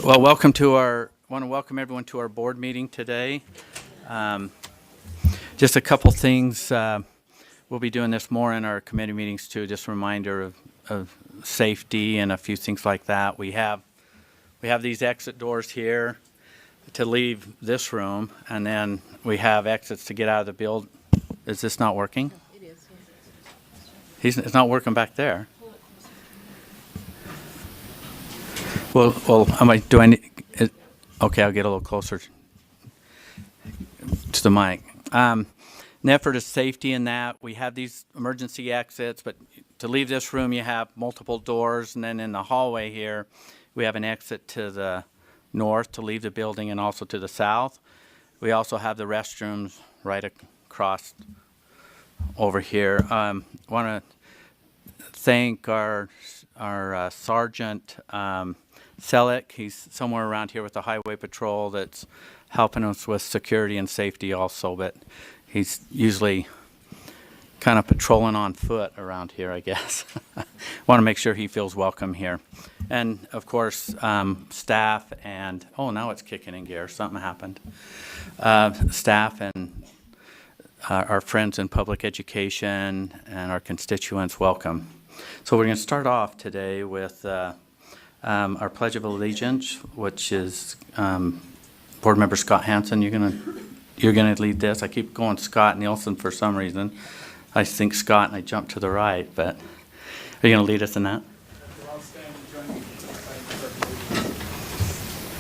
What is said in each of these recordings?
Well, want to welcome everyone to our board meeting today. Just a couple things. We'll be doing this more in our committee meetings too. Just a reminder of safety and a few things like that. We have these exit doors here to leave this room, and then we have exits to get out of the building. Is this not working? It is. It's not working back there. Well, okay, I'll get a little closer to the mic. An effort of safety in that, we have these emergency exits, but to leave this room, you have multiple doors, and then in the hallway here, we have an exit to the north to leave the building and also to the south. We also have the restrooms right across over here. Want to thank our Sergeant Selleck. He's somewhere around here with the Highway Patrol that's helping us with security and safety also, but he's usually kind of patrolling on foot around here, I guess. Want to make sure he feels welcome here. And of course, staff and, oh, now it's kicking in gear, something happened. Staff and our friends in public education and our constituents, welcome. So we're going to start off today with our Pledge of Allegiance, which is Board Member Scott Hansen. You're gonna lead this. I keep going Scott Nielsen for some reason. I think Scott and I jump to the right, but are you gonna lead us in that?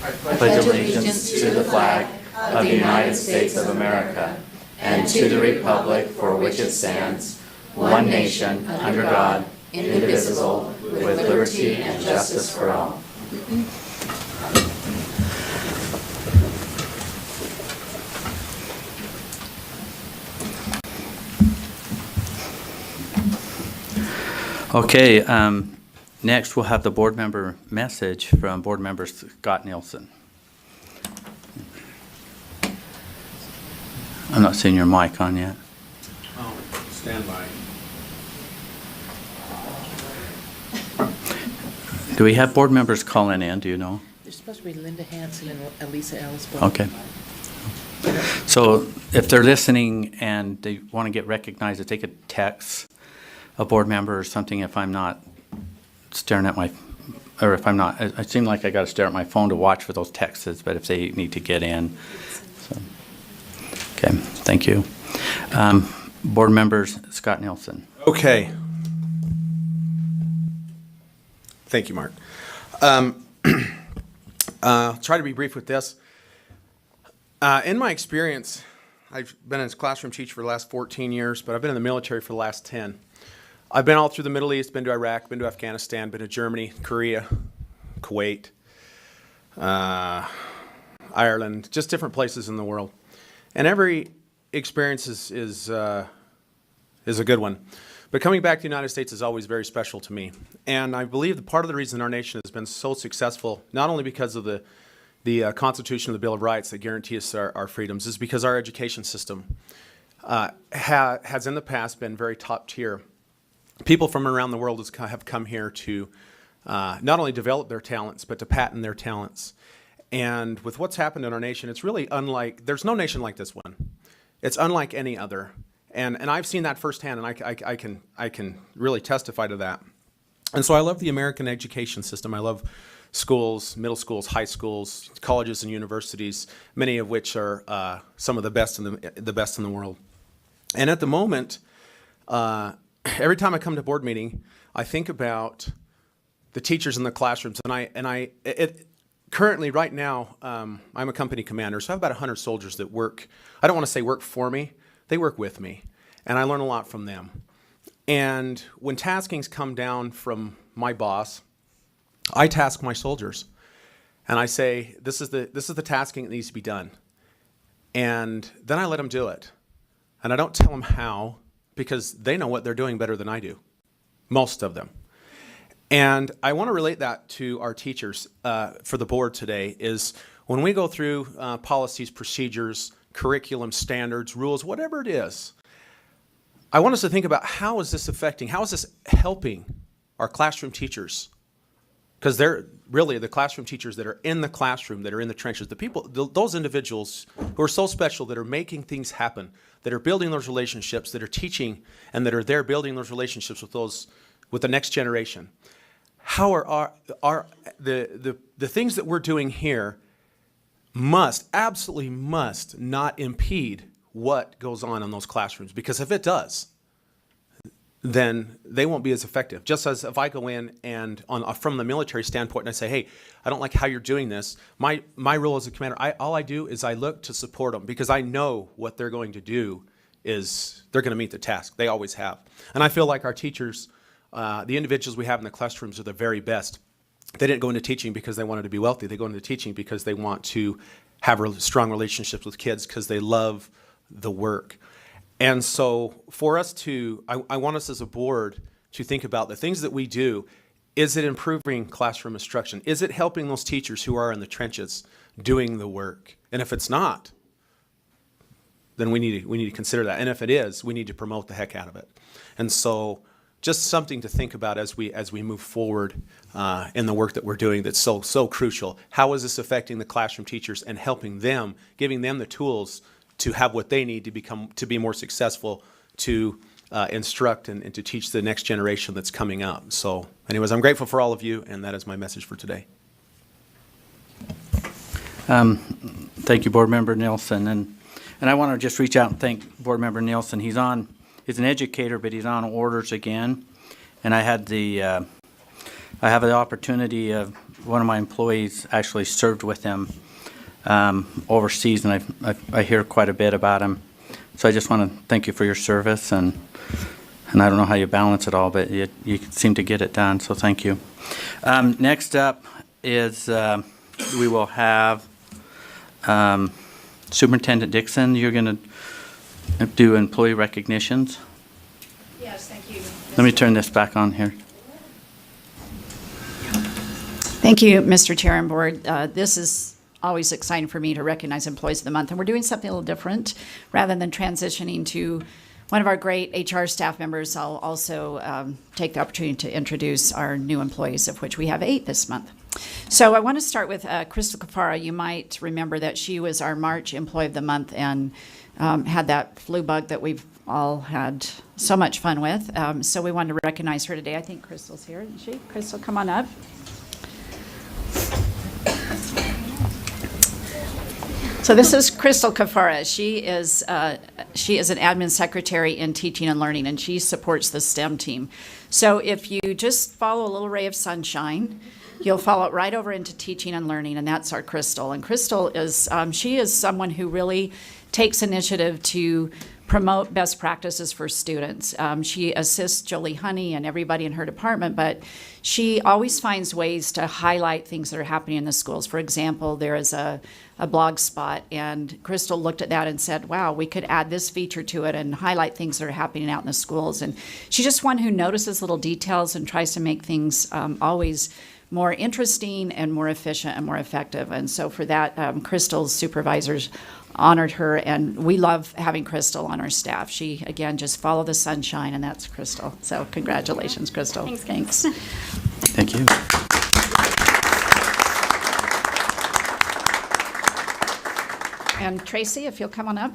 I pledge allegiance to the flag of the United States of America and to the republic for which it stands, one nation, under God, indivisible, with liberty and justice for all. Okay, next we'll have the board member message from Board Member Scott Nielsen. I'm not seeing your mic on yet. Oh, stand by. Do we have board members calling in? Do you know? There's supposed to be Linda Hansen and Elisa Ellis. Okay. So if they're listening and they want to get recognized, if they could text a board member or something if I'm not staring at if I'm not, it seems like I got to stare at my phone to watch for those texts, but if they need to get in. So, okay, thank you. Board members, Scott Nielsen. Okay. Thank you, Mark. I'll try to be brief with this. In my experience, I've been a classroom teacher for the last 14 years, but I've been in the military for the last 10. I've been all through the Middle East, been to Iraq, been to Afghanistan, been to Germany, Korea, Kuwait, Ireland, just different places in the world. And every experience is a good one. But coming back to the United States is always very special to me. And I believe that part of the reason our nation has been so successful, not only because of the Constitution of the Bill of Rights that guarantee us our freedoms, is because our education system has in the past been very top tier. People from around the world have come here to not only develop their talents, but to patent their talents. And with what's happened in our nation, it's really unlike, there's no nation like this one. It's unlike any other. And I've seen that firsthand, and I can really testify to that. And so I love the American education system. I love schools, middle schools, high schools, colleges, and universities, many of which are some of the best in the world. And at the moment, every time I come to board meeting, I think about the teachers in the classrooms, currently right now, I'm a company commander, so I have about 100 soldiers that work. I don't want to say work for me. They work with me, and I learn a lot from them. And when taskings come down from my boss, I task my soldiers, and I say, this is the tasking that needs to be done. And then I let them do it. And I don't tell them how, because they know what they're doing better than I do, most of them. And I want to relate that to our teachers for the board today, is when we go through policies, procedures, curriculum, standards, rules, whatever it is, I want us to think about how is this affecting, how is this helping our classroom teachers because they're really the classroom teachers that are in the classroom, that are in the trenches, the people, those individuals who are so special, that are making things happen, that are building those relationships, that are teaching, and that are there building those relationships with the next generation. How are the things that we're doing here absolutely must not impede what goes on in those classrooms, because if it does, then they won't be as effective. Just as if I go in and from the military standpoint and I say, hey, I don't like how you're doing this, my role as a commander, all I do is I look to support them, because I know what they're going to do is they're going to meet the task. They always have. And I feel like our teachers, the individuals we have in the classrooms, are the very best. They didn't go into teaching because they wanted to be wealthy. They go into teaching because they want to have strong relationships with kids, because they love the work. And so for us I want us as a board to think about the things that we do. Is it improving classroom instruction? Is it helping those teachers who are in the trenches doing the work? And if it's not, then we need to consider that. And if it is, we need to promote the heck out of it. And so just something to think about as we move forward in the work that we're doing, that's so crucial. How is this affecting the classroom teachers and helping them, giving them the tools to have what they need to be more successful, to instruct and to teach the next generation that's coming up. So anyways, I'm grateful for all of you, and that is my message for today. Thank you, Board Member Nielsen. And I want to just reach out and thank Board Member Nielsen. He's an educator, but he's on orders again. And I have the opportunity of one of my employees actually served with him overseas, and I hear quite a bit about him. So I just want to thank you for your service, and I don't know how you balance it all, but you seem to get it done, so thank you. Next up is we will have Superintendent Dixon. You're going to do employee recognitions. Yes, thank you. Let me turn this back on here. Thank you, Mr. Chair and Board. This is always exciting for me to recognize Employees of the Month, and we're doing something a little different. Rather than transitioning to one of our great HR staff members, I'll also take the opportunity to introduce our new employees, of which we have 8 this month. So I want to start with Crystal Kafara. You might remember that she was our March Employee of the Month and had that flu bug that we've all had so much fun with. So we wanted to recognize her today. I think Crystal's here, isn't she? Crystal, come on up. So this is Crystal Kafara. She is an admin secretary in teaching and learning, and she supports the STEM team. So if you just follow a little ray of sunshine, you'll follow it right over into teaching and learning, and that's our Crystal. And Crystal is she is someone who really takes initiative to promote best practices for students. She assists Jolie Honey and everybody in her department, but she always finds ways to highlight things that are happening in the schools. For example, there is a blog spot, and Crystal looked at that and said, wow, we could add this feature to it and highlight things that are happening out in the schools. And she's just one who notices little details and tries to make things always more interesting and more efficient and more effective. And so for that, Crystal's supervisors honored her, and we love having Crystal on our staff. She, again, just follow the sunshine, and that's Crystal. So congratulations, Crystal. Thanks. Thank you. And Tracy, if you'll come on up.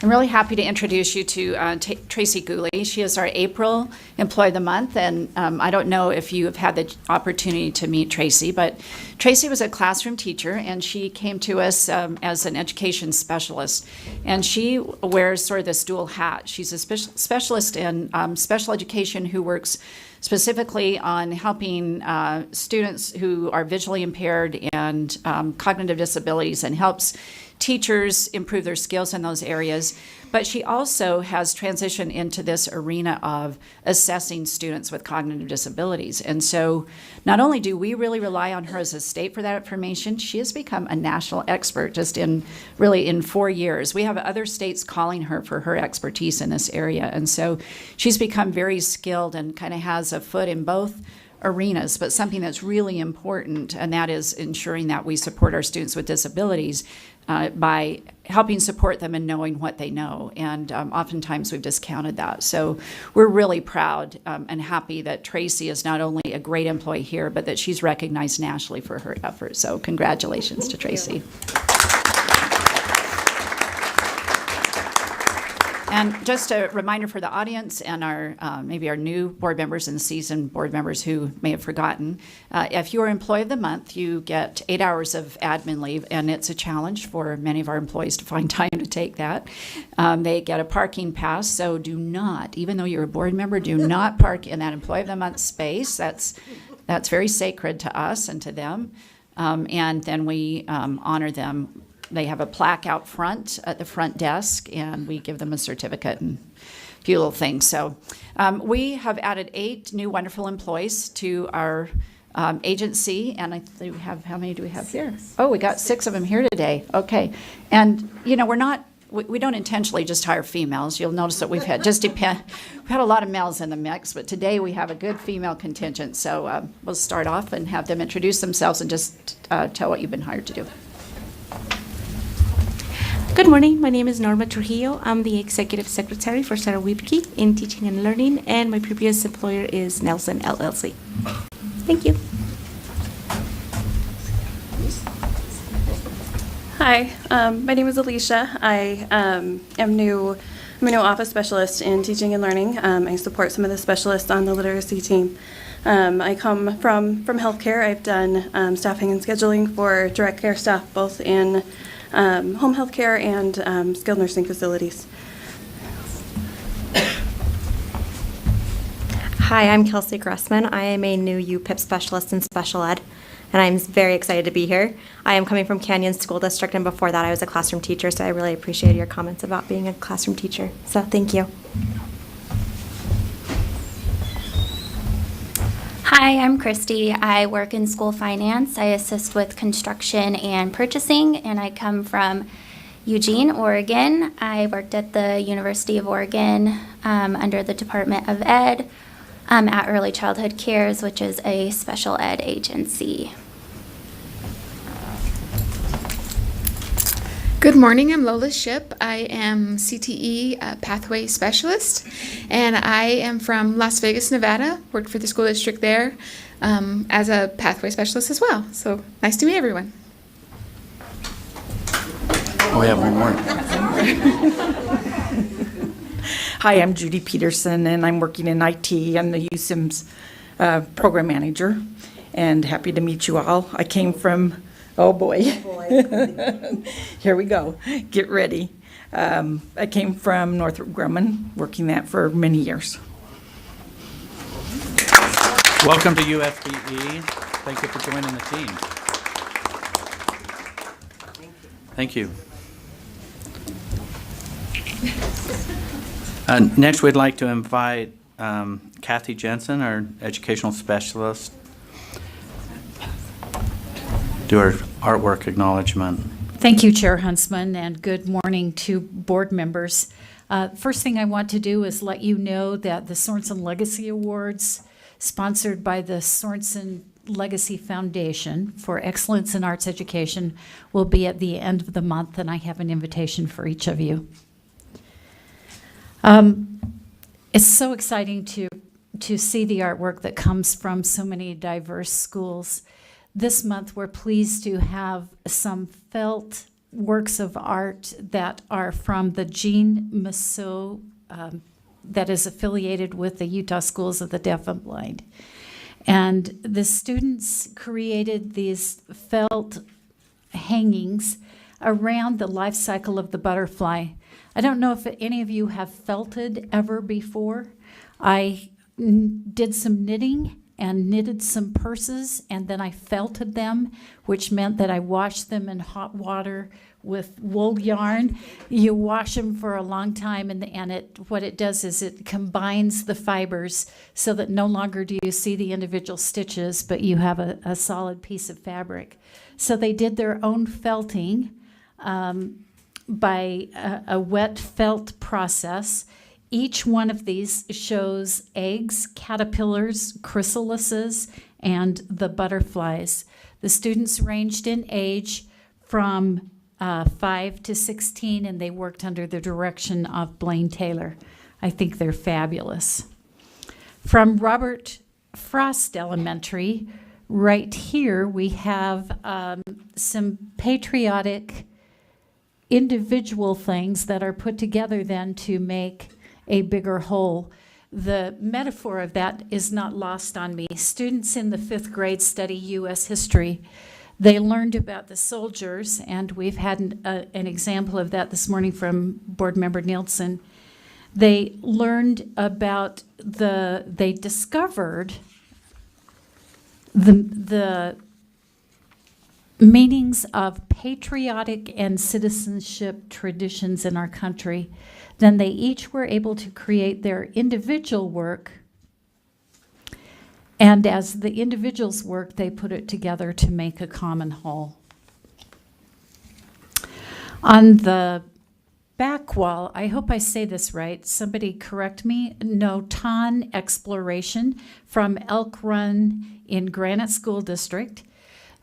I'm really happy to introduce you to Tracy Gooley. She is our April Employee of the Month, and I don't know if you have had the opportunity to meet Tracy, but Tracy was a classroom teacher, and she came to us as an education specialist, and she wears sort of this dual hat. She's a specialist in special education who works specifically on helping students who are visually impaired and cognitive disabilities, and helps teachers improve their skills in those areas. But she also has transitioned into this arena of assessing students with cognitive disabilities. And so not only do we really rely on her as a state for that information, she has become a national expert just in 4 years. We have other states calling her for her expertise in this area. And so she's become very skilled and kind of has a foot in both arenas, but something that's really important, and that is ensuring that we support our students with disabilities by helping support them and knowing what they know. And oftentimes we've discounted that. So we're really proud and happy that Tracy is not only a great employee here, but that she's recognized nationally for her efforts. So congratulations to Tracy. And just a reminder for the audience and our maybe our new board members and seasoned board members who may have forgotten, if you're Employee of the Month, you get 8 hours of admin leave, and it's a challenge for many of our employees to find time to take that. They get a parking pass, so do not, even though you're a board member, do not park in that Employee of the Month space. That's very sacred to us and to them. And then we honor them. They have a plaque out front at the front desk, and we give them a certificate and a few little things. So we have added 8 new wonderful employees to our agency, and I think we have, how many do we have here? Oh, we got 6 of them here today. Okay. And, you know, we don't intentionally just hire females. You'll notice that we've had a lot of males in the mix, but today we have a good female contingent. So we'll start off and have them introduce themselves and just tell what you've been hired to do. Good morning. My name is Norma Trujillo. I'm the Executive Secretary for Sarah Wiebke in Teaching and Learning, and my previous employer is Nelson LLC. Thank you. Hi, my name is Alicia. I am I'm a new office specialist in teaching and learning. I support some of the specialists on the literacy team. I come from healthcare. I've done staffing and scheduling for direct care staff, both in home health care and skilled nursing facilities. Hi, I'm Kelsey Gressman. I am a new UPIP specialist in special ed, and I'm very excited to be here. I am coming from Canyon School District, and before that I was a classroom teacher, so I really appreciate your comments about being a classroom teacher. So thank you. Hi, I'm Christy. I work in school finance. I assist with construction and purchasing, and I come from Eugene, Oregon. I worked at the University of Oregon under the Department of Ed at Early Childhood Cares, which is a special ed agency. Good morning, I'm Lola Ship. I am CTE Pathway Specialist, and I am from Las Vegas, Nevada. Worked for the school district there as a Pathway Specialist as well. So nice to meet everyone. Oh, we have one more. Hi, I'm Judy Peterson, and I'm working in IT. I'm the USIMS program manager, and happy to meet you all. I came from, oh boy, here we go. Get ready. I came from Northrop Grumman, working that for many years. Welcome to USBE. Thank you for joining the team. Thank you. Next, we'd like to invite Kathy Jensen, our educational specialist, do our artwork acknowledgement. Thank you, Chair Huntsman, and good morning to board members. First thing I want to do is let you know that the Sorensen Legacy Awards, sponsored by the Sorensen Legacy Foundation for Excellence in Arts Education, will be at the end of the month, and I have an invitation for each of you. It's so exciting to see the artwork that comes from so many diverse schools. This month, we're pleased to have some felt works of art that are from the Jean Massot that is affiliated with the Utah Schools of the Deaf and Blind. And the students created these felt hangings around the life cycle of the butterfly. I don't know if any of you have felted ever before. I did some knitting and knitted some purses, and then I felted them, which meant that I washed them in hot water with wool yarn. You wash them for a long time, and what it does is it combines the fibers so that no longer do you see the individual stitches, but you have a solid piece of fabric. So they did their own felting by a wet felt process Each one of these shows eggs, caterpillars, chrysalises, and the butterflies. The students ranged in age from 5 to 16, and they worked under the direction of Blaine Taylor. I think they're fabulous. From Robert Frost Elementary, right here we have some patriotic individual things that are put together then to make a bigger whole. The metaphor of that is not lost on me. Students in the 5th grade study U.S. history. They learned about the soldiers, and we've had an example of that this morning from Board Member Nielsen. They learned about they discovered the meanings of patriotic and citizenship traditions in our country. Then they each were able to create their individual work, and as the individuals work, they put it together to make a common whole. On the back wall, I hope I say this right, somebody correct me, Notan Exploration from Elk Run in Granite School District.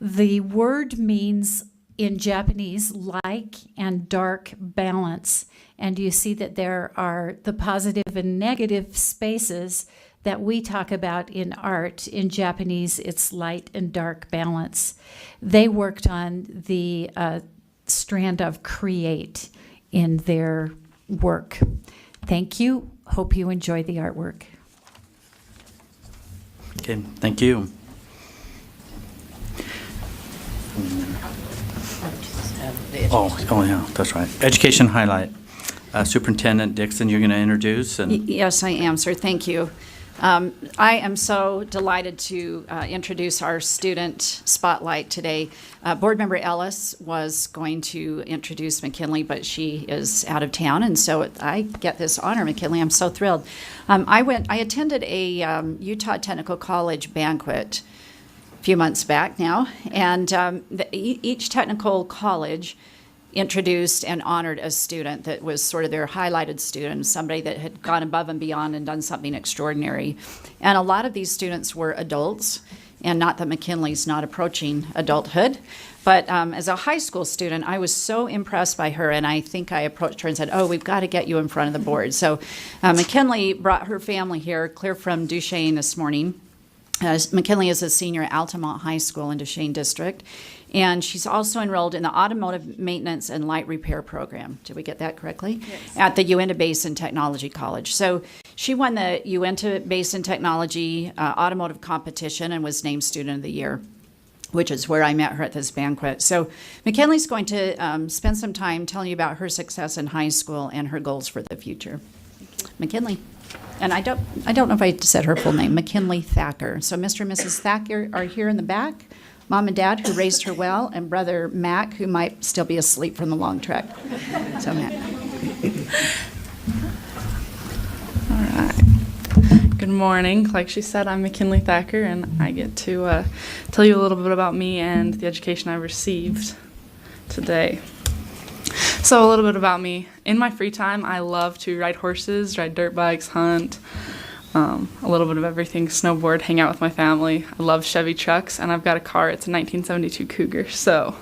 The word means in Japanese light and dark balance, and you see that there are the positive and negative spaces that we talk about in art. In Japanese, it's light and dark balance. They worked on the strand of create in their work. Thank you. Hope you enjoy the artwork. Okay, thank you. Oh yeah, that's right. Education highlight. Superintendent Dixon, you're going to introduce. Yes, I am, sir. Thank you. I am so delighted to introduce our student spotlight today. Board Member Ellis was going to introduce McKinley, but she is out of town, and so I get this honor, McKinley. I'm so thrilled. I attended a Utah Technical College banquet a few months back now, and each technical college introduced and honored a student that was sort of their highlighted student, somebody that had gone above and beyond and done something extraordinary. And a lot of these students were adults, and not that McKinley's not approaching adulthood, but as a high school student, I was so impressed by her, and I think I approached her and said, oh, we've got to get you in front of the board. So McKinley brought her family here, clear from Duchesne this morning. McKinley is a senior at Altamont High School in Duchesne District, and she's also enrolled in the Automotive Maintenance and Light Repair Program. Did we get that correctly? Yes. At the Uinta Basin Technology College. So she won the Uinta Basin Technology Automotive Competition and was named Student of the Year, which is where I met her at this banquet. So McKinley's going to spend some time telling you about her success in high school and her goals for the future. McKinley. And I don't know if I said her full name, McKinley Thacker. So Mr. and Mrs. Thacker are here in the back. Mom and Dad, who raised her well, and brother Mac, who might still be asleep from the long trek. So Mac. All right. Good morning. Like she said, I'm McKinley Thacker, and I get to tell you a little bit about me and the education I received today. So a little bit about me. In my free time, I love to ride horses, ride dirt bikes, hunt, a little bit of everything, snowboard, hang out with my family. I love Chevy trucks, and I've got a car. It's a 1972 Cougar. So,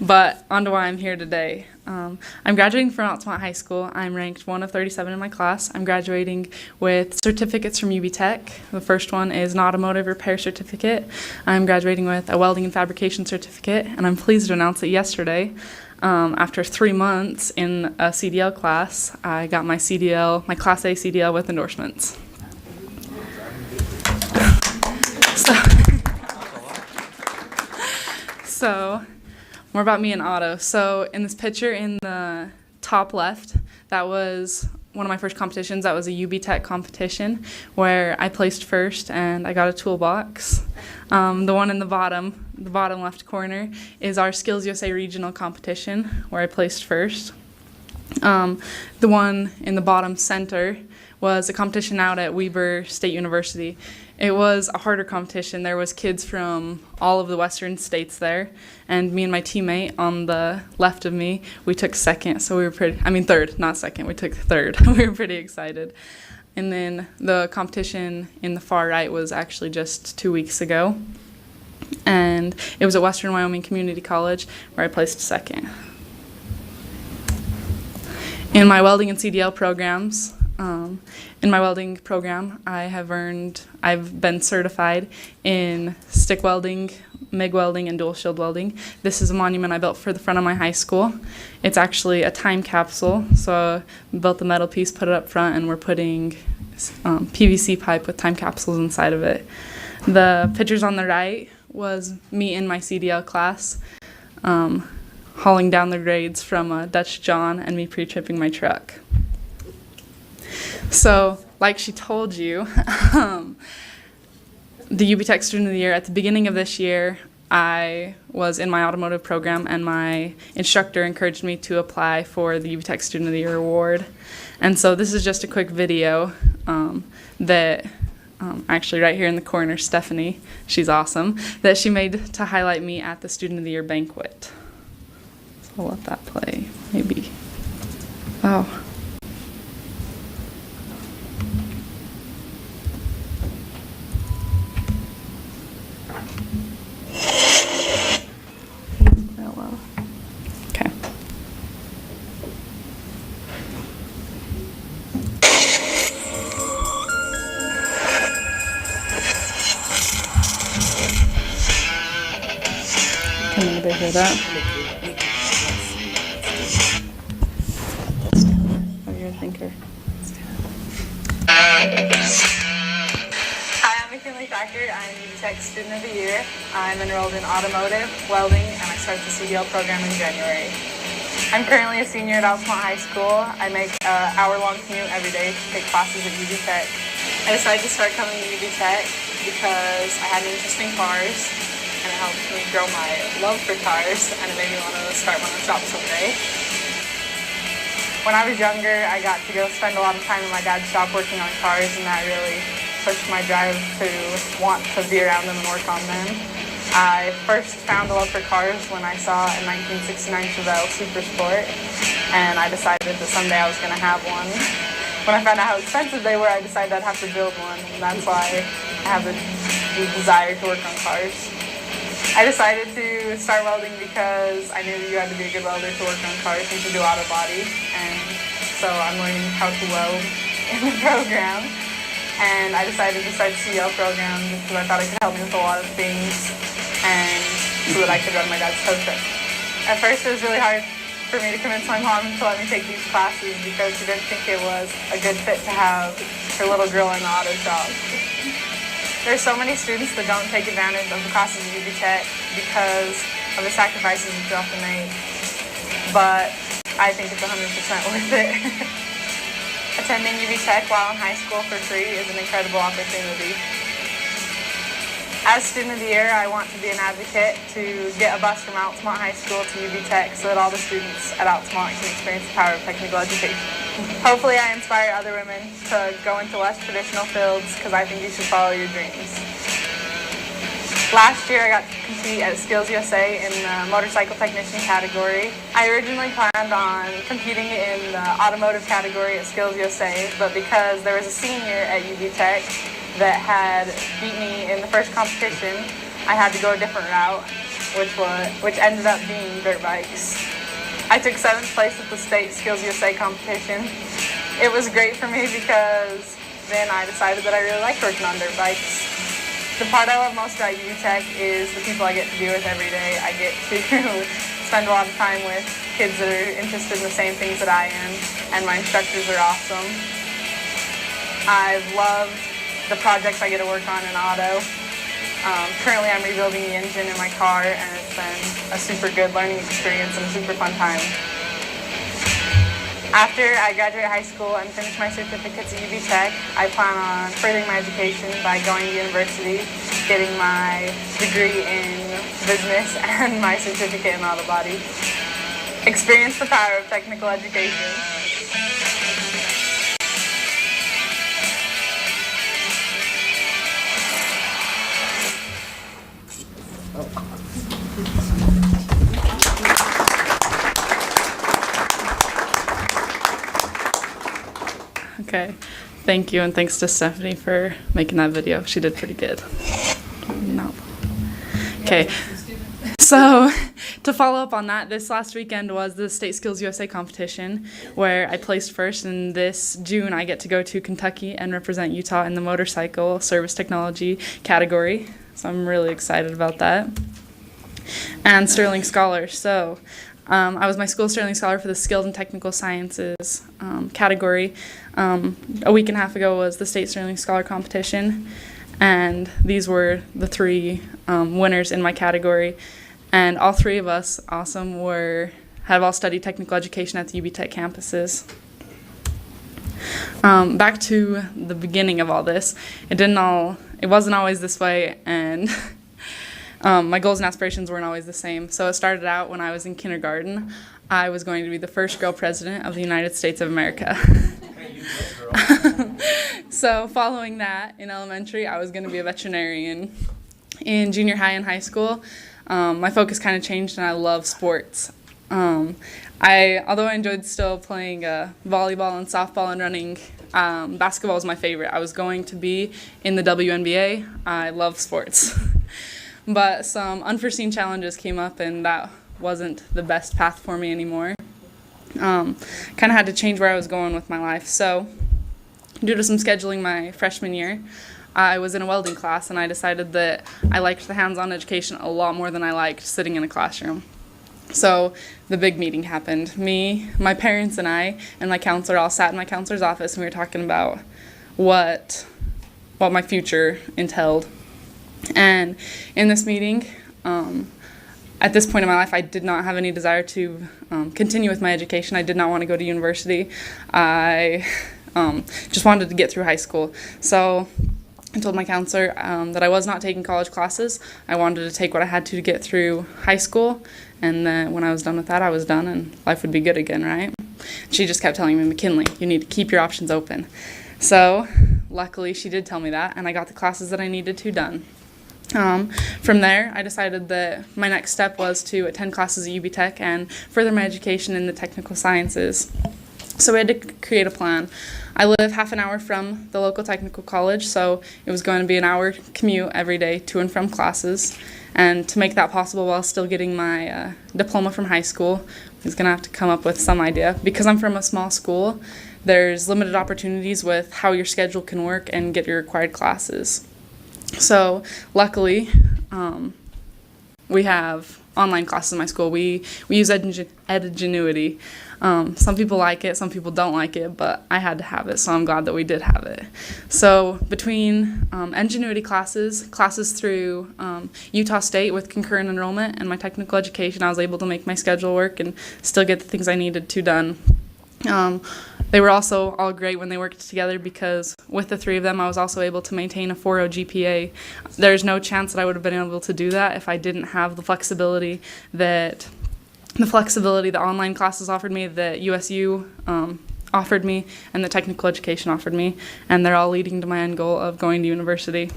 but on to why I'm here today. I'm graduating from Altamont High School. I'm ranked 1 of 37 in my class. I'm graduating with certificates from UB Tech. The first one is an automotive repair certificate. I'm graduating with a welding and fabrication certificate, and I'm pleased to announce that yesterday, after 3 months in a CDL class, I got my CDL, my Class A CDL with endorsements. So more about me in auto. So in this picture in the top left, that was one of my first competitions. That was a UB Tech competition where I placed first and I got a toolbox. The one in the bottom left corner, is our Skills USA regional competition where I placed first. The one in the bottom center was a competition out at Weber State University. It was a harder competition. There was kids from all of the western states there, and me and my teammate on the left of me, we took second, so we were third, not second, we took third. We were pretty excited. And then the competition in the far right was actually just 2 weeks ago, and it was at Western Wyoming Community College where I placed second. In my welding and CDL programs, in my welding program, I've been certified in stick welding, MIG welding, and dual shield welding. This is a monument I built for the front of my high school. It's actually a time capsule, so we built the metal piece, put it up front, and we're putting PVC pipe with time capsules inside of it. The pictures on the right was me in my CDL class, hauling down the grades from a Dutch John and me pre-tripping my truck. So, like she told you, the UB Tech Student of the Year, at the beginning of this year, I was in my automotive program, and my instructor encouraged me to apply for the UB Tech Student of the Year award. And so this is just a quick video that actually right here in the corner, Stephanie, she's awesome, that she made to highlight me at the Student of the Year banquet. So I'll let that play, maybe. Oh. Okay. Can anybody hear that? Oh, you're a thinker. Hi, I'm McKinley Thacker. I'm UB Tech Student of the Year. I'm enrolled in automotive, welding, and I start the CDL program in January. I'm currently a senior at Altamont High School. I make an hour-long commute every day to take classes at UB Tech. I decided to start coming to UB Tech because I had an interest in cars, and it helped me grow my love for cars, and it made me want to start my own shop someday. When I was younger, I got to go spend a lot of time in my dad's shop working on cars, and that really pushed my drive to want to be around them and work on them. I first found a love for cars when I saw a 1969 Chevelle Super Sport, and I decided that someday I was going to have one. When I found out how expensive they were, I decided I'd have to build one, and that's why I have the desire to work on cars. I decided to start welding because I knew that you had to be a good welder to work on cars and to do auto body, and so I'm learning how to weld in the program. And I decided to start the CDL program because I thought it could help me with a lot of things, and so that I could run my dad's tow truck. At first, it was really hard for me to convince my mom to let me take these classes because she didn't think it was a good fit to have her little girl in the auto shop. There's so many students that don't take advantage of the classes at UB Tech because of the sacrifices that you have to make, but I think it's 100% worth it. Attending UB Tech while in high school for free is an incredible opportunity. As Student of the Year, I want to be an advocate to get a bus from Altamont High School to UB Tech so that all the students at Altamont can experience the power of technical education. Hopefully I inspire other women to go into less traditional fields because I think you should follow your dreams. Last year I got to compete at Skills USA in the motorcycle technician category. I originally planned on competing in the automotive category at Skills USA, but because there was a senior at UB Tech that had beat me in the first competition, I had to go a different route, which ended up being dirt bikes. I took 7th place at the state Skills USA competition. It was great for me because then I decided that I really liked working on dirt bikes. The part I love most about UB Tech is the people I get to be with every day. I get to spend a lot of time with kids that are interested in the same things that I am, and my instructors are awesome. I've loved the projects I get to work on in auto. Currently I'm rebuilding the engine in my car, and it's been a super good learning experience and a super fun time. After I graduate high school and finish my certificates at UB Tech, I plan on furthering my education by going to university, getting my degree in business and my certificate in auto body. Experience the power of technical education. Okay. Thank you, and thanks to Stephanie for making that video. She did pretty good. No. Okay. So, to follow up on that, this last weekend was the State Skills USA competition, where I placed first, and this June I get to go to Kentucky and represent Utah in the motorcycle service technology category. So I'm really excited about that. And Sterling Scholar. So, I was my school Sterling Scholar for the Skilled and Technical Sciences category. A week and a half ago was the State Sterling Scholar competition, and these were the three winners in my category. And all three of us, have all studied technical education at the UB Tech campuses. Back to the beginning of all this, it wasn't always this way, and my goals and aspirations weren't always the same. So it started out when I was in kindergarten. I was going to be the first girl president of the United States of America. So following that, in elementary, I was going to be a veterinarian. In junior high and high school, my focus kind of changed, and I love sports. Although I enjoyed still playing volleyball and softball and running, basketball was my favorite. I was going to be in the WNBA. I love sports. But some unforeseen challenges came up, and that wasn't the best path for me anymore. Kind of had to change where I was going with my life. So due to some scheduling my freshman year, I was in a welding class, and I decided that I liked the hands-on education a lot more than I liked sitting in a classroom. So the big meeting happened. Me, my parents, and I, and my counselor all sat in my counselor's office, and we were talking about what my future entailed. And in this meeting, at this point in my life, I did not have any desire to continue with my education. I did not want to go to university. I just wanted to get through high school. So I told my counselor that I was not taking college classes. I wanted to take what I had to get through high school, and then when I was done with that, I was done, and life would be good again, right? She just kept telling me, McKinley, you need to keep your options open. So luckily, she did tell me that, and I got the classes that I needed to done. From there, I decided that my next step was to attend classes at UB Tech and further my education in the technical sciences. So we had to create a plan. I live half an hour from the local technical college, so it was going to be an hour commute every day to and from classes. And to make that possible while still getting my diploma from high school, I was going to have to come up with some idea. Because I'm from a small school, there's limited opportunities with how your schedule can work and get your required classes. So luckily, we have online classes in my school. We use Edgenuity. Some people like it, some people don't like it, but I had to have it, so I'm glad that we did have it. So between Edgenuity classes through Utah State with concurrent enrollment, and my technical education, I was able to make my schedule work and still get the things I needed to done. They were also all great when they worked together, because with the three of them, I was also able to maintain a 4.0 GPA. There's no chance that I would have been able to do that if I didn't have the flexibility that the online classes offered me, that USU offered me, and the technical education offered me, and they're all leading to my end goal of going to university.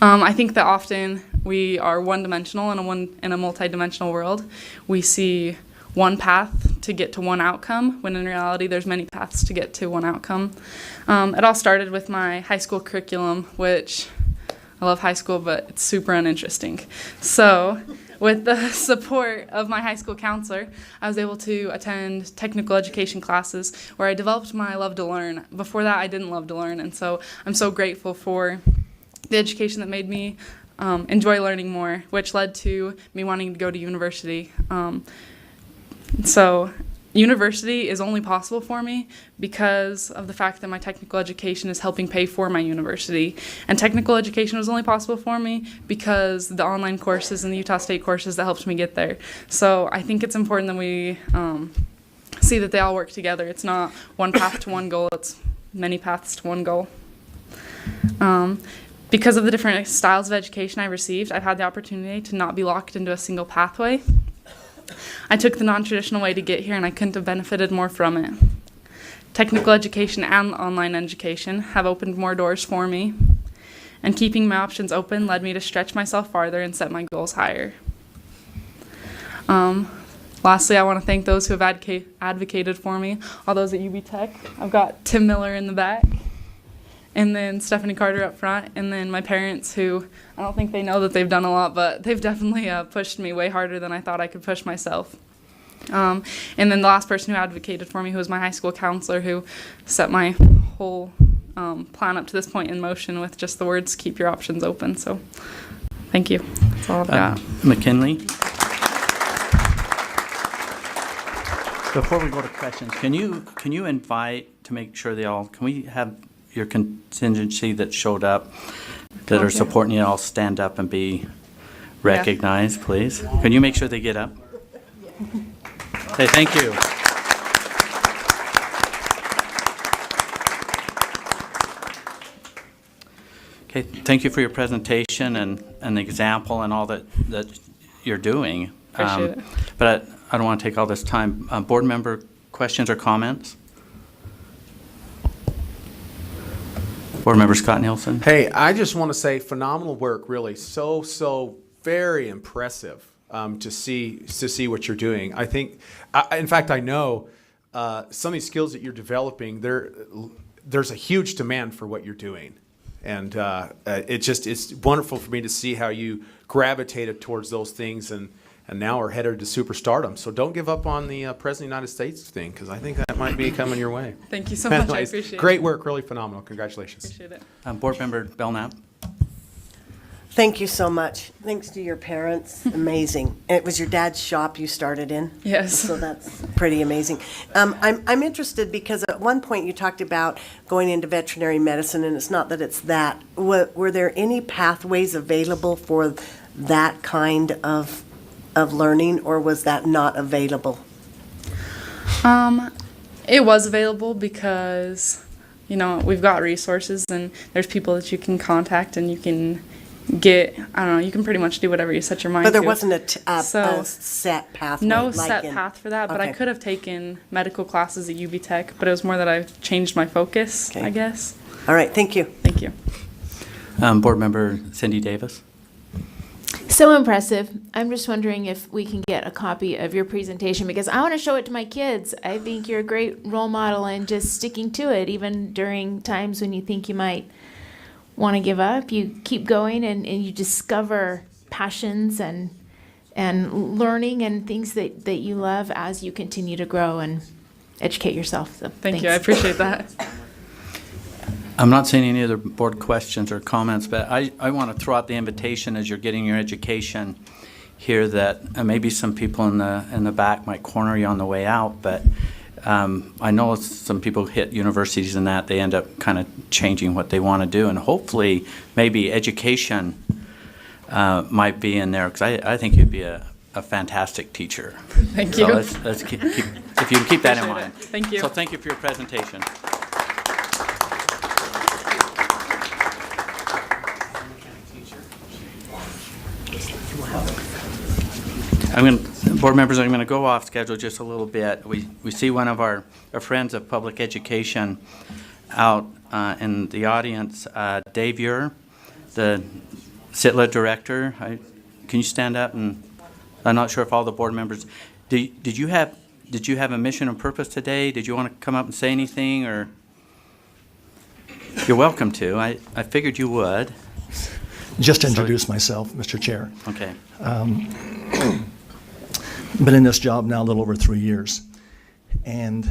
I think that often we are one-dimensional in a multi-dimensional world. We see one path to get to one outcome, when in reality there's many paths to get to one outcome. It all started with my high school curriculum, which I love high school, but it's super uninteresting. So with the support of my high school counselor, I was able to attend technical education classes where I developed my love to learn. Before that, I didn't love to learn, and so I'm so grateful for the education that made me enjoy learning more, which led to me wanting to go to university. So university is only possible for me because of the fact that my technical education is helping pay for my university. And technical education was only possible for me because the online courses and the Utah State courses that helped me get there. So I think it's important that we see that they all work together. It's not one path to one goal, it's many paths to one goal. Because of the different styles of education I received, I've had the opportunity to not be locked into a single pathway. I took the non-traditional way to get here, and I couldn't have benefited more from it. Technical education and online education have opened more doors for me, and keeping my options open led me to stretch myself farther and set my goals higher. Lastly, I want to thank those who have advocated for me, all those at UB Tech. I've got Tim Miller in the back, and then Stephanie Carter up front, and then my parents, who I don't think they know that they've done a lot, but they've definitely pushed me way harder than I thought I could push myself. And then the last person who advocated for me, who was my high school counselor, who set my whole plan up to this point in motion with just the words, keep your options open. So thank you. That's all I've got. McKinley? Before we go to questions, can you invite, to make sure can we have your contingency that showed up that are supporting you all stand up and be recognized, please? Can you make sure they get up? Hey, thank you. Okay, thank you for your presentation and the example and all that you're doing. Appreciate it. But I don't want to take all this time. Board member questions or comments? Board member Scott Nielsen. Hey, I just want to say phenomenal work, really. So very impressive to see what you're doing. I think, in fact, I know some of these skills that you're developing, there's a huge demand for what you're doing. And it's wonderful for me to see how you gravitated towards those things and now are headed to superstardom. So don't give up on the President of the United States thing, because I think that might be coming your way. Thank you so much. Anyways, I appreciate it. great work, really phenomenal. Congratulations. Appreciate it. Board member Belknap. Thank you so much. Thanks to your parents. Amazing. It was your dad's shop you started in? Yes. So that's pretty amazing. I'm interested because at one point you talked about going into veterinary medicine, and it's not that it's that. Were there any pathways available for that kind of learning, or was that not available? It was available because, we've got resources and there's people that you can contact and you can get, you can pretty much do whatever you set your mind to. But there wasn't a set pathway? No set path for that, but I could have taken medical classes at UB Tech, but it was more that I've changed my focus, I guess. All right, thank you. Thank you. Board member Cindy Davis. So impressive. I'm just wondering if we can get a copy of your presentation, because I want to show it to my kids. I think you're a great role model and just sticking to it, even during times when you think you might want to give up. You keep going and you discover passions and learning and things that you love as you continue to grow and educate yourself. So, Thank you. I appreciate that. I'm not seeing any other board questions or comments, but I want to throw out the invitation as you're getting your education here that maybe some people in the back might corner you on the way out, but I know some people hit universities and that they end up kind of changing what they want to do, and hopefully maybe education might be in there, because I think you'd be a fantastic teacher. Thank you. So let's keep if you can keep that in mind. Thank you. So thank you for your presentation. Board members, I'm going to go off schedule just a little bit. We see one of our friends of public education out in the audience, Dave Ure, the SITLA director. Can you stand up? And I'm not sure if all the board members, did you have a mission and purpose today? Did you want to come up and say anything, or? You're welcome to. I figured you would. Just to introduce myself, Mr. Chair. Okay. Been in this job now a little over 3 years, and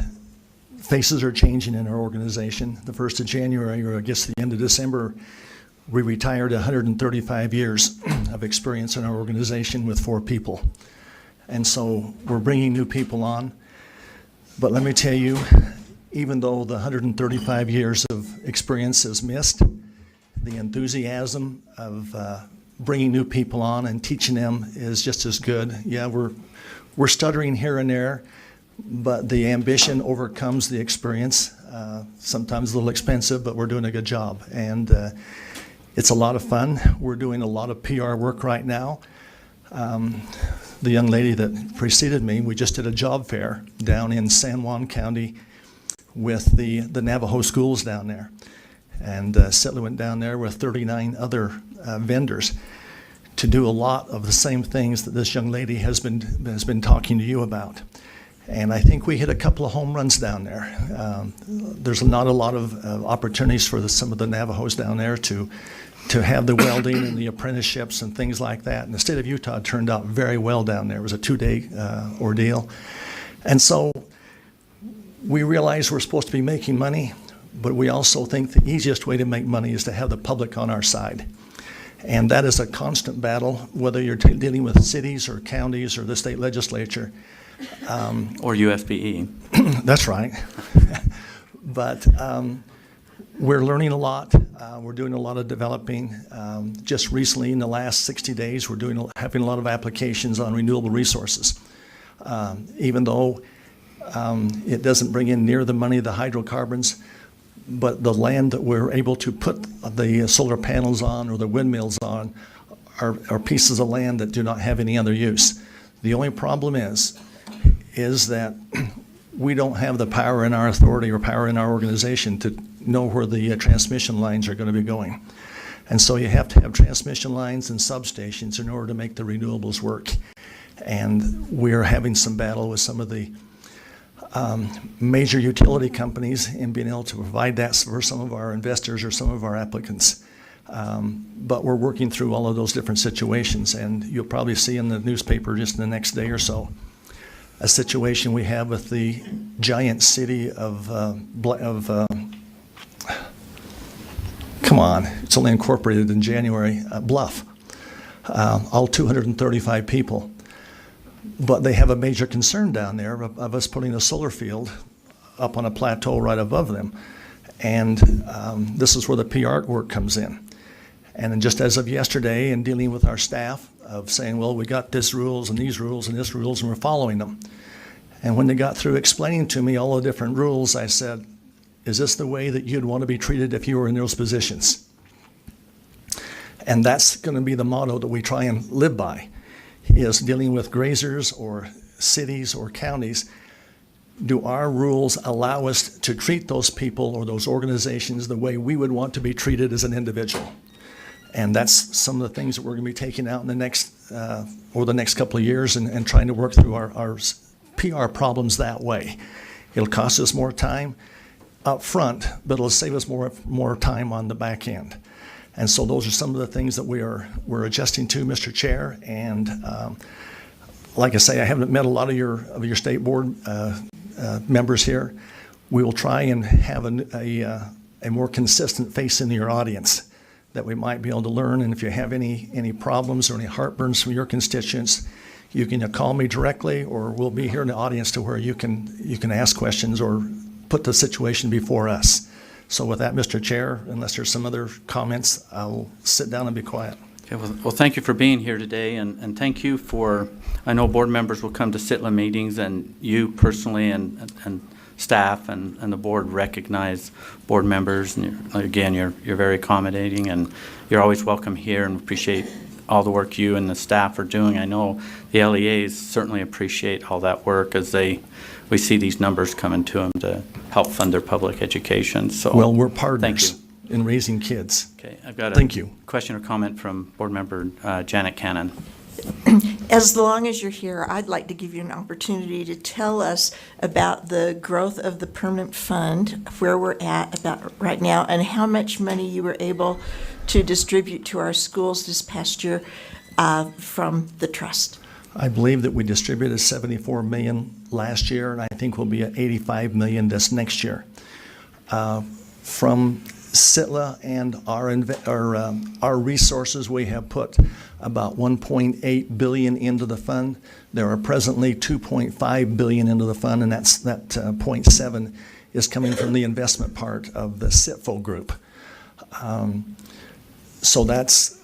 faces are changing in our organization. The 1st of January, or I guess the end of December, we retired 135 years of experience in our organization with 4 people. And so we're bringing new people on. But let me tell you, even though the 135 years of experience is missed, the enthusiasm of bringing new people on and teaching them is just as good. Yeah, we're stuttering here and there, but the ambition overcomes the experience. Sometimes a little expensive, but we're doing a good job. And it's a lot of fun. We're doing a lot of PR work right now. The young lady that preceded me, we just did a job fair down in San Juan County with the Navajo schools down there. And SITLA went down there with 39 other vendors to do a lot of the same things that this young lady has been talking to you about. And I think we hit a couple of home runs down there. There's not a lot of opportunities for some of the Navajos down there to have the welding and the apprenticeships and things like that. And the state of Utah turned out very well down there. It was a 2-day ordeal. And so we realize we're supposed to be making money, but we also think the easiest way to make money is to have the public on our side. And that is a constant battle, whether you're dealing with cities or counties or the state legislature. Or USBE. That's right. But we're learning a lot. We're doing a lot of developing. Just recently, in the last 60 days, we're having a lot of applications on renewable resources. Even though it doesn't bring in near the money of the hydrocarbons, but the land that we're able to put the solar panels on or the windmills on are pieces of land that do not have any other use. The only problem is that we don't have the power in our authority or power in our organization to know where the transmission lines are going to be going. And so you have to have transmission lines and substations in order to make the renewables work. And we're having some battle with some of the major utility companies in being able to provide that for some of our investors or some of our applicants. But we're working through all of those different situations, and you'll probably see in the newspaper just in the next day or so a situation we have with the giant city of come on, it's only incorporated in January, Bluff, all 235 people. But they have a major concern down there of us putting a solar field up on a plateau right above them. And this is where the PR work comes in. And then just as of yesterday, in dealing with our staff, of saying, well, we got this rules and these rules and this rules, and we're following them. And when they got through explaining to me all the different rules, I said, is this the way that you'd want to be treated if you were in those positions? And that's going to be the motto that we try and live by, is dealing with grazers or cities or counties. Do our rules allow us to treat those people or those organizations the way we would want to be treated as an individual? And that's some of the things that we're going to be taking out in the next, over the next couple of years and trying to work through our PR problems that way. It'll cost us more time up front, but it'll save us more time on the back end. And so those are some of the things that we're adjusting to, Mr. Chair. And like I say, I haven't met a lot of your state board members here. We will try and have a more consistent face in your audience that we might be able to learn. And if you have any problems or any heartburns from your constituents, you can call me directly, or we'll be here in the audience to where you can ask questions or put the situation before us. So with that, Mr. Chair, unless there's some other comments, I'll sit down and be quiet. Okay, well, thank you for being here today, and thank you for, I know board members will come to SITLA meetings, and you personally and staff and the board recognize board members, and again, you're very accommodating, and you're always welcome here, and appreciate all the work you and the staff are doing. I know the LEAs certainly appreciate all that work as we see these numbers coming to them to help fund their public education. So, well, we're partners thank you. In raising kids. Okay, I've got Thank a you. question or comment from board member Janet Cannon. As long as you're here, I'd like to give you an opportunity to tell us about the growth of the permanent fund, where we're at about right now, and how much money you were able to distribute to our schools this past year from the trust. I believe that we distributed $74 million last year, and I think we'll be at $85 million this next year. From SITLA and our resources, we have put about $1.8 billion into the fund. There are presently $2.5 billion into the fund, and that 0.7 is coming from the investment part of the SITFO group. So that's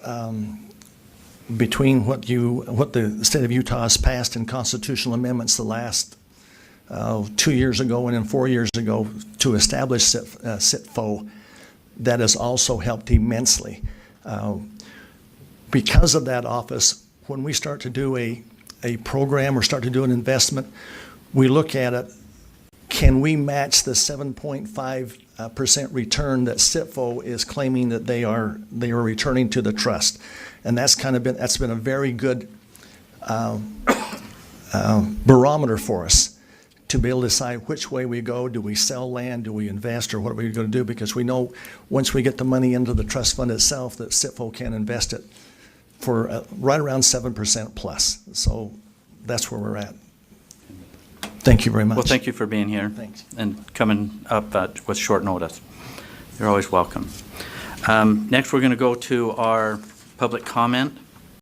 between what the state of Utah has passed in constitutional amendments the last 2 years ago and then 4 years ago to establish SITFO. That has also helped immensely. Because of that office, when we start to do a program or start to do an investment, we look at it, can we match the 7.5% return that CITFO is claiming that they are returning to the trust? And that's been a very good barometer for us to be able to decide which way we go. Do we sell land? Do we invest? Or what are we going to do? Because we know once we get the money into the trust fund itself, that CITFO can invest it for right around 7% plus. So that's where we're at. Thank you very much. Well, thank you for being here. Thanks. And coming up with short notice. You're always welcome. Next, we're going to go to our public comment.